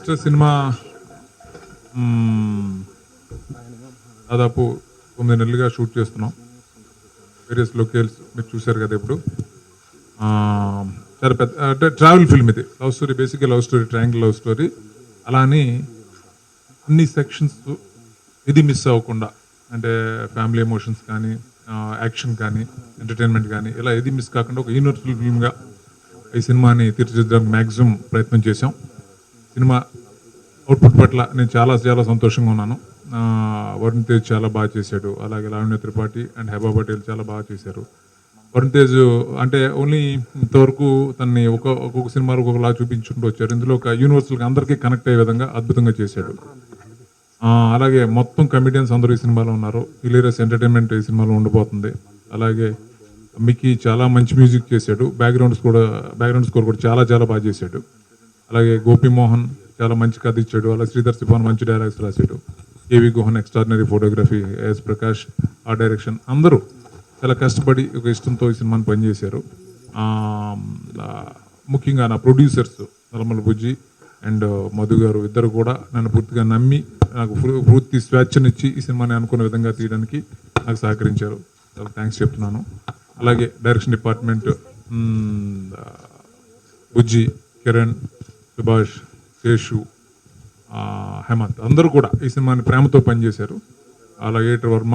Mister cinema దాదాపు 9 నెలలుగా shoot చేస్తున్నాం. వేరియస్ లొకేల్స్ మీరు చూశారు కదా ఇప్పుడు. చాలా పెద్ద అంటే ట్రావెల్ ఫిల్మ్ ఇది. లవ్ స్టోరీ, బేసిక్గా love story, triangle love story. అలా అని అన్ని సెక్షన్స్ ఇది మిస్ అవ్వకుండా, అంటే ఫ్యామిలీ ఎమోషన్స్ కానీ, యాక్షన్ కానీ, ఎంటర్టైన్మెంట్ కానీ, ఇలా ఏది మిస్ కాకుండా ఒక యూనివర్సల్ ఫిల్మ్గా ఈ సినిమాని తీర్చిదిద్దడానికి మ్యాక్సిమం ప్రయత్నం చేశాం. సినిమా అవుట్పుట్ పట్ల నేను చాలా చాలా సంతోషంగా ఉన్నాను. వరుణ్ తేజ్ చాలా బాగా చేశాడు, అలాగే లావణ్య త్రిపాఠి అండ్ హెబా పటేల్ చాలా బాగా చేశారు. వరుణ్ తేజ్ అంటే ఓన్లీ ఇంతవరకు తనని ఒక్కొక్క సినిమాలో ఒక్కొక్కలా చూపించుకుంటూ వచ్చారు. ఇందులో ఒక యూనివర్సల్గా అందరికీ కనెక్ట్ అయ్యే విధంగా అద్భుతంగా చేశాడు. అలాగే మొత్తం కమెడియన్స్ అందరూ ఈ సినిమాలో ఉన్నారు. హిలేరియస్ ఎంటర్టైన్మెంట్ ఈ సినిమాలో ఉండబోతుంది. అలాగే మిక్కీ చాలా మంచి మ్యూజిక్ చేశాడు. బ్యాక్గ్రౌండ్ స్కోర్ కూడా చాలా చాలా బాగా చేశాడు. అలాగే గోపి మోహన్ చాలా మంచి కథ ఇచ్చాడు. అలాగే శ్రీధర్ సిపాన్ మంచి డైలాగ్స్ రాశాడు. KV Guhan extraordinary photography, S Prakash ఆ డైరెక్షన్, అందరూ చాలా కష్టపడి ఒక ఇష్టంతో ఈ సినిమాని పనిచేశారు. ముఖ్యంగా నా producers Nallamala Bujji and Madhu గారు ఇద్దరు కూడా నన్ను పూర్తిగా నమ్మి నాకు పూర్తి స్వేచ్ఛనిచ్చి ఈ సినిమాని అనుకునే విధంగా తీయడానికి నాకు సహకరించారు. చాలా థ్యాంక్స్ చెప్తున్నాను. అలాగే డైరెక్షన్ డిపార్ట్మెంట్ బుజ్జి, కిరణ్, సుభాష్, శేషు, హేమంత్ అందరూ కూడా ఈ సినిమాని ప్రేమతో పనిచేశారు. అలాగే ఎడిటర్ వర్మ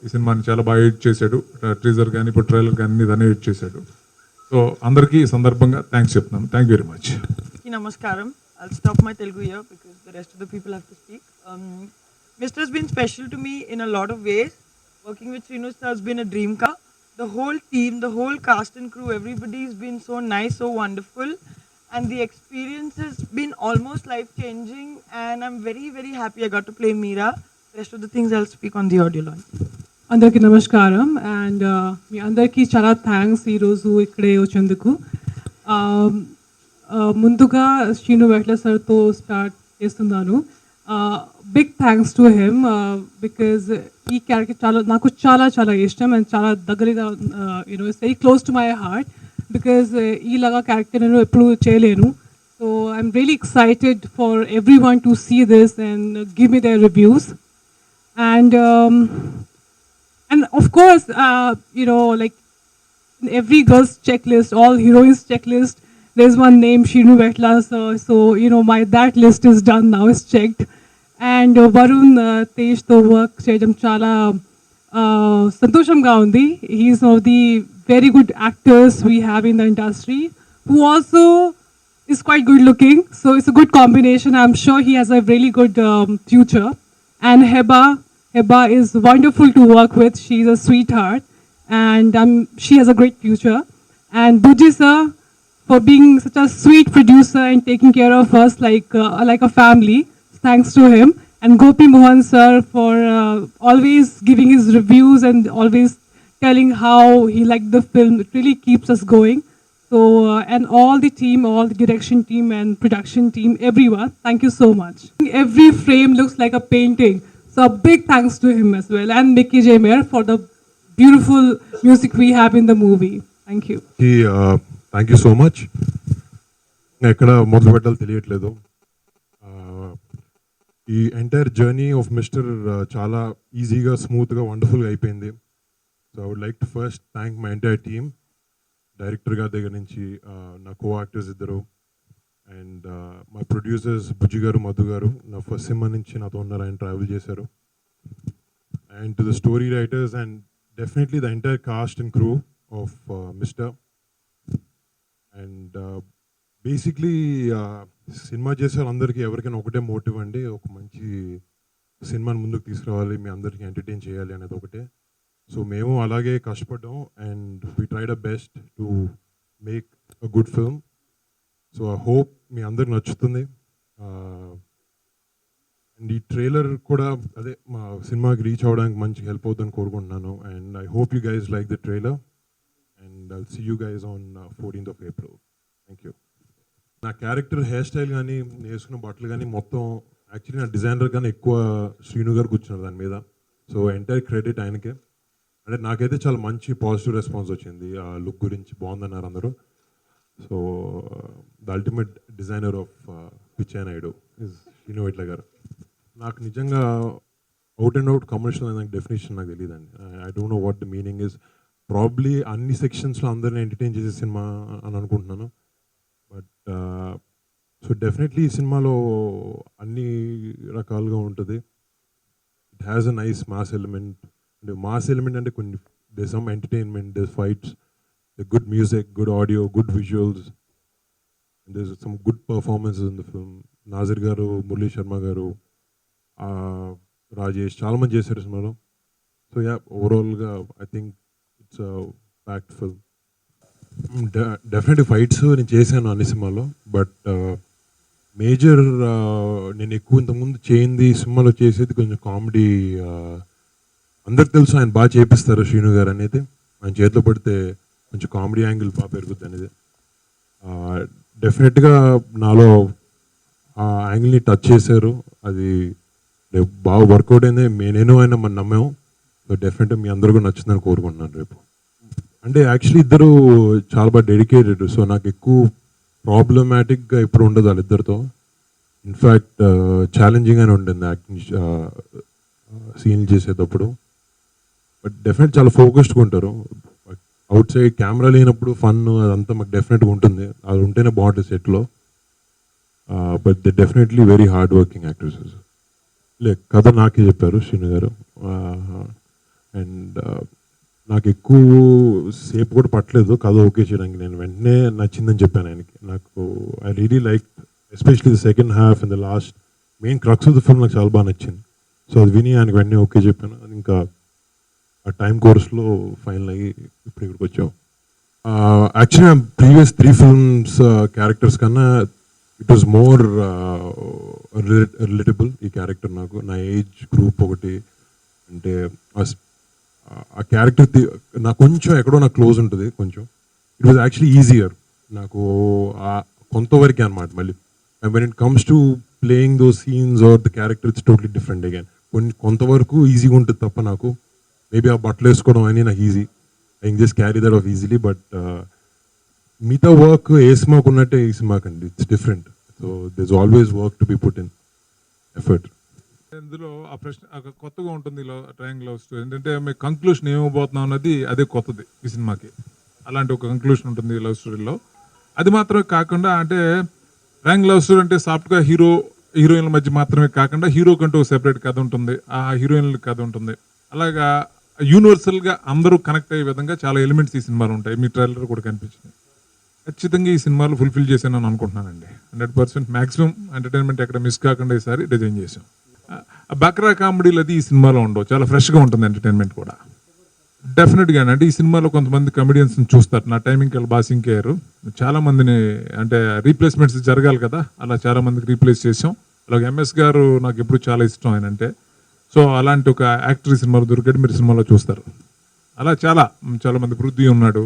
ఈ సినిమాని చాలా బాగా ఎడిట్ చేశాడు. టీజర్ కానీ ఇప్పుడు ట్రైలర్ కానీ దాన్ని ఎడిట్ చేశాడు. సో అందరికీ ఈ సందర్భంగా థ్యాంక్స్ చెప్తున్నాను. Thank you very much. Namaskaram. I'll stop my Telugu here because the rest of the people have to speak. Mr. has been special to me in a lot of ways. Working with Srinu sir has been a dream car. The whole team, the whole cast and crew, everybody's been so nice, so wonderful. And the experience has been almost life-changing. And I'm very, very happy I got to play Meera. The rest of the things I'll speak on the audio launch. అందరికీ నమస్కారం. And మీ అందరికీ చాలా thanks ఈరోజు ఇక్కడే వచ్చేందుకు. ముందుగా శ్రీను వెట్ల సార్తో start చేస్తున్నాను. Big thanks to him because ఈ క్యారెక్టర్ నాకు చాలా చాలా ఇష్టం అండ్ చాలా దగ్గరగా it's very close to my heart because ఈలాగా క్యారెక్టర్ నేను ఎప్పుడు చేయలేను. So I'm really excited for everyone to see this and give me their reviews. And of course, like in every girl's checklist, all heroines' checklist, there's one name, Shrinu Vetla. So that list is done now, it's checked. And Varun Tej to work cheyadam chala santoshanga undi. He's one of the very good actors we have in the industry, who also is quite good looking. So it's a good combination. I'm sure he has a really good future. And Heba is wonderful to work with. She's a sweetheart and she has a great future. And Bujji sir, for being such a sweet producer and taking care of us like a family. Thanks to him. And Gopi Mohan sir for always giving his reviews and always telling how he liked the film. It really keeps us going. So, and all the team, all the direction team and production team, everyone, thank you so much. Every frame looks like a painting. So a big thanks to him as well, and Mickey J. Mayer for the beautiful music we have in the movie. Thank you. Thank you so much. ఎక్కడ మొదలు పెట్టాలో తెలియట్లేదు. ఈ entire journey of mister చాలా ఈజీగా, స్మూత్గా, వండర్ఫుల్గా అయిపోయింది. So I would like to first thank my entire team, director గారి దగ్గర నుంచి నా కో యాక్టర్స్ ఇద్దరు, అండ్ మా ప్రొడ్యూసర్స్ బుజ్జి గారు, మధు గారు. నా ఫస్ట్ సినిమా నుంచి నాతో ఉన్నారు, ఆయన ట్రావెల్ చేశారు. And to the story writers and definitely the entire cost and crew of mister. And basically cinema చేసే వాళ్ళందరికీ ఎవరికైనా ఒకటే మోటివ్ అండి, ఒక మంచి సినిమాని ముందుకు తీసుకురావాలి, మీ అందరికీ ఎంటర్టైన్ చేయాలి అనేది ఒకటే. సో మేము అలాగే కష్టపడ్డాం and we tried a best to make a good film. So I hope మీ అందరికి నచ్చుతుంది. అండ్ ఈ ట్రైలర్ కూడా అదే మా సినిమాకి రీచ్ అవ్వడానికి మంచి హెల్ప్ అవుతుందని కోరుకుంటున్నాను. And I hope you guys like the trailer and I'll see you guys on 14th April. Thank you. నా క్యారెక్టర్ హెయిర్ స్టైల్ కానీ, వేసుకున్న బట్టలు కానీ మొత్తం యాక్చువల్లీ నా డిజైనర్ కానీ ఎక్కువ శ్రీను గారు కూర్చున్నారు దాని మీద. సో ఎంటైర్ క్రెడిట్ ఆయనకే. అంటే నాకైతే చాలా మంచి పాజిటివ్ రెస్పాన్స్ వచ్చింది. ఆ లుక్ గురించి బాగుందన్నారు అందరూ. So the ultimate designer of Pichchanaidu is Srinu garu. నాకు నిజంగా అవుట్ అండ్ అవుట్ కమర్షియల్ అనే డెఫినేషన్ నాకు తెలియదండి. I don't know what the meaning is. Probably అన్ని సెక్షన్స్లో అందరిని ఎంటర్టైన్ చేసే సినిమా అని అనుకుంటున్నాను. బట్ సో డెఫినెట్లీ ఈ సినిమాలో అన్ని రకాలుగా ఉంటుంది. It has a nice mass element. అంటే మాస్ ఎలిమెంట్ అంటే కొన్ని the some entertainment, the fights, the good music, good audio, good visuals, the some good performances in the film. Nasser garu, Murali Sharma garu, Rajesh చాలామంది చేశారు సినిమాలో. సో యా, ఓవరాల్గా I think it's packed film. Definitely fights నేను చేశాను అన్ని సినిమాలో. బట్ మేజర్ నేను ఎక్కువ ఇంతకుముందు చేయింది సినిమాలో చేసేది కొంచెం కామెడీ. అందరికి తెలుసు ఆయన బాగా చేపిస్తారు శ్రీను గారు అనేది. ఆయన చేతిలో పడితే కొంచెం కామెడీ యాంగిల్ బాగా పెరుగుద్ది అనేది. డెఫినెట్గా నాలో ఆ యాంగిల్ని టచ్ చేశారు. అది రేపు బాగా వర్కౌట్ అయింది. నేను ఆయన మనం నమ్మాము. సో డెఫినెట్గా మీ అందరూ కూడా నచ్చిందని కోరుకుంటున్నాను రేపు. అంటే యాక్చువల్లీ ఇద్దరు చాలా బాగా డెడికేటెడ్. సో నాకు ఎక్కువ ప్రాబ్లమాటిక్గా ఇప్పుడు ఉండదు వాళ్ళిద్దరితో. ఇన్ఫ్యాక్ట్ ఛాలెంజింగ్ అని ఉంటుంది యాక్టింగ్ సీన్లు చేసేటప్పుడు. బట్ డెఫినెట్ చాలా ఫోకస్డ్గా ఉంటారు. అవుట్ సైడ్ కెమెరా లేనప్పుడు ఫన్ అదంతా మాకు డెఫినెట్గా ఉంటుంది. అది ఉంటేనే బాగుంటుంది సెట్లో. But they definitely very hard working actors. కథ నాకే చెప్పారు శ్రీను గారు. అండ్ నాకు ఎక్కువ సేపు కూడా పట్టలేదు కథ ఓకే చేయడానికి. నేను వెంటనే నచ్చిందని చెప్పాను ఆయనకి. నాకు I really like especially the second half and the last main crux of the film నాకు చాలా బాగా నచ్చింది. సో అది విని ఆయనకి వెంటనే ఓకే చెప్పాను. అది ఇంకా ఆ టైం కోర్స్లో ఫైనల్ అయ్యి ఇప్పుడు ఇక్కడికి వచ్చాం. యాక్చువల్లీ ప్రీవియస్ 3 ఫిల్మ్స్ క్యారెక్టర్స్ కన్నా ఇట్ వాజ్ మోర్ రిలేటబుల్ ఈ క్యారెక్టర్ నాకు. నా ఏజ్ గ్రూప్ ఒకటి అంటే ఆ క్యారెక్టర్ నాకు కొంచెం ఎక్కడో నాకు క్లోజ్ ఉంటుంది కొంచెం. ఇట్ వాజ్ యాక్చువల్లీ ఈజియర్ నాకు కొంతవరకే అనమాట. మళ్ళీ when it comes to playing those scenes or the character it's totally different again. కొంతవరకు ఈజీగా ఉంటుంది తప్ప నాకు మేబీ ఆ బట్టలు వేసుకోవడం అని నాకు easy. I can just carry that of easily. But మిగతా వర్క్ ఏ సినిమాకు ఉన్నట్టే ఈ సినిమాకి అండి. It's different. So this always work to be put in effort. ఇందులో ఆ ప్రశ్న కొత్తగా ఉంటుంది ఇలా ట్రయాంగిల్ లవ్ స్టోరీ. ఏంటంటే మీకు కంక్లూషన్ ఏమైపోతున్నాం అన్నది అదే కొత్తది ఈ సినిమాకి. అలాంటి ఒక కంక్లూషన్ ఉంటుంది లవ్ స్టోరీలో. అది మాత్రమే కాకుండా అంటే ట్రయాంగిల్ లవ్ స్టోరీ అంటే సాఫ్ట్గా హీరోయిన్ల మధ్య మాత్రమే కాకుండా హీరోకంటూ సెపరేట్ కథ ఉంటుంది, ఆ హీరోయిన్ల కథ ఉంటుంది. అలాగా యూనివర్సల్గా అందరూ కనెక్ట్ అయ్యే విధంగా చాలా ఎలిమెంట్స్ ఈ సినిమాలో ఉంటాయి. మీ ట్రైలర్ కూడా కనిపించింది. ఖచ్చితంగా ఈ సినిమాలో ఫుల్ఫిల్ చేశానని అనుకుంటున్నానండి. 100% మ్యాక్సిమం ఎంటర్టైన్మెంట్ ఎక్కడ మిస్ కాకుండా ఈసారి డిజైన్ చేసాం. బక్రా కామెడీలు అది ఈ సినిమాలో ఉండవు. చాలా ఫ్రెష్గా ఉంటుంది ఎంటర్టైన్మెంట్ కూడా. డెఫినెట్గా అంటే ఈ సినిమాలో కొంతమంది కమెడియన్స్ని చూస్తారు. నా టైమింగ్కి వాళ్ళు బాగా సింక్ అయ్యారు. చాలా మందిని అంటే రీప్లేస్మెంట్స్ జరగాలి కదా, అలా చాలా మందికి రీప్లేస్ చేసాం. అలాగే ఎంఎస్ గారు నాకు ఎప్పుడు చాలా ఇష్టం ఆయన అంటే. సో అలాంటి ఒక యాక్టర్ ఈ సినిమాలో దొరికాడు, మీరు సినిమాలో చూస్తారు. అలా చాలా మంది పృథ్వీ ఉన్నాడు,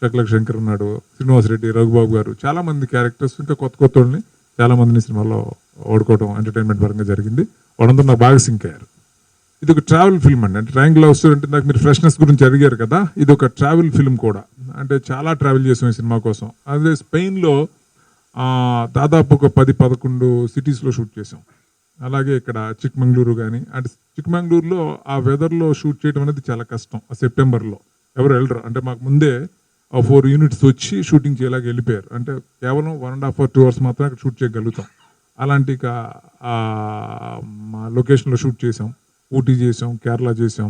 శకలక్ శంకర్ ఉన్నాడు, శ్రీనివాస్ రెడ్డి, రఘుబాబు గారు, చాలా మంది క్యారెక్టర్స్ ఇంకా కొత్త వాళ్ళని చాలా మందిని సినిమాలో ఓడుకోవడం ఎంటర్టైన్మెంట్ పరంగా జరిగింది. వాళ్ళందరూ నాకు బాగా సింక్ అయ్యారు. ఇది ఒక ట్రావెల్ ఫిల్మ్ అండి. అంటే ట్రయాంగిల్ లవ్ స్టోరీ అంటే నాకు మీరు ఫ్రెష్నెస్ గురించి అడిగారు కదా, ఇది ఒక ట్రావెల్ ఫిల్మ్ కూడా. అంటే చాలా ట్రావెల్ చేసాం ఈ సినిమా కోసం. అదే స్పెయిన్లో దాదాపు ఒక 10-11 సిటీస్లో షూట్ చేసాం. అలాగే ఇక్కడ చిక్మంగళూరు కానీ, అంటే చిక్మంగళూరులో ఆ వెదర్లో షూట్ చేయడం అనేది చాలా కష్టం. ఆ సెప్టెంబర్లో ఎవరు వెళ్ళరు. అంటే మాకు ముందే 4 యూనిట్స్ వచ్చి షూటింగ్ చేయలాగా వెళ్ళిపోయారు. అంటే కేవలం 1.5 or 2 hours మాత్రమే అక్కడ షూట్ చేయగలుగుతాం. అలాంటి మా లొకేషన్లో షూట్ చేసాం. ఊటీ చేసాం, కేరళ చేసాం.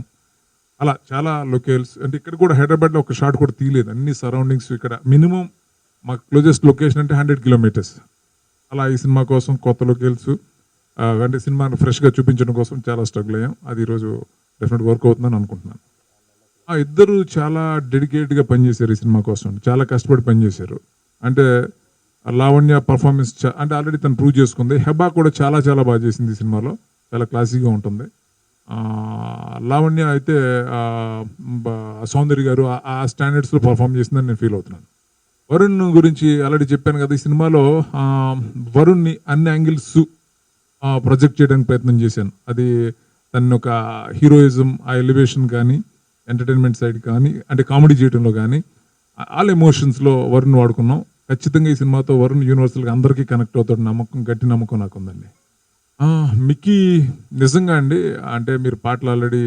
అలా చాలా లొకేషన్స్. అంటే ఇక్కడ కూడా హైదరాబాద్లో ఒక షాట్ కూడా తీయలేదు. అన్ని సరౌండింగ్స్ ఇక్కడ మినిమం మాకు క్లోజెస్ట్ లొకేషన్ అంటే 100 kilometers. అలా ఈ సినిమా కోసం కొత్త లొకేషన్స్ అంటే సినిమాను ఫ్రెష్గా చూపించడం కోసం చాలా స్ట్రగుల్ అయ్యాం. అది ఈరోజు డెఫినెట్గా వర్క్ అవుతుందని అనుకుంటున్నాను. ఇద్దరు చాలా డెడికేట్గా పనిచేశారు ఈ సినిమా కోసం. చాలా కష్టపడి పనిచేశారు. అంటే లావణ్య పర్ఫార్మెన్స్ అంటే ఆల్రెడీ తను ప్రూవ్ చేసుకుంది. హెబా కూడా చాలా బాగా చేసింది ఈ సినిమాలో. చాలా క్లాసీగా ఉంటుంది. లావణ్య అయితే సౌందర్య గారు ఆ స్టాండర్డ్స్లో పర్ఫామ్ చేసిందని నేను ఫీల్ అవుతున్నాను. వరుణ్ గురించి ఆల్రెడీ చెప్పాను కదా, ఈ సినిమాలో వరుణ్ని అన్ని యాంగిల్స్ ప్రొజెక్ట్ చేయడానికి ప్రయత్నం చేశాను. అది తన ఒక హీరోయిజం, ఆ ఎలివేషన్ కానీ, ఎంటర్టైన్మెంట్ సైడ్ కానీ, అంటే కామెడీ చేయడంలో కానీ, ఆల్ ఎమోషన్స్లో వరుణ్ వాడుకున్నాం. ఖచ్చితంగా ఈ సినిమాతో వరుణ్ యూనివర్సల్గా అందరికీ కనెక్ట్ అవుతాడు నమ్మకం, గట్టి నమ్మకం నాకు ఉందండి. మిక్కీ నిజంగా అండి, అంటే మీరు పాటలు ఆల్రెడీ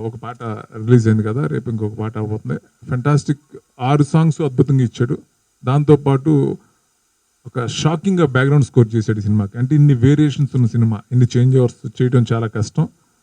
ఒక పాట రిలీజ్ అయింది కదా, రేపు ఇంకొక పాట అవబోతుంది. ఫెంటాస్టిక్ 6 సాంగ్స్ అద్భుతంగా ఇచ్చాడు. దాంతోపాటు ఒక షాకింగ్గా బ్యాక్గ్రౌండ్ స్కోర్ చేశాడు ఈ సినిమాకి. అంటే ఇన్ని వేరియేషన్స్ ఉన్న సినిమా, ఇన్ని చేంజ్ ఓవర్స్ చేయడం చాలా కష్టం.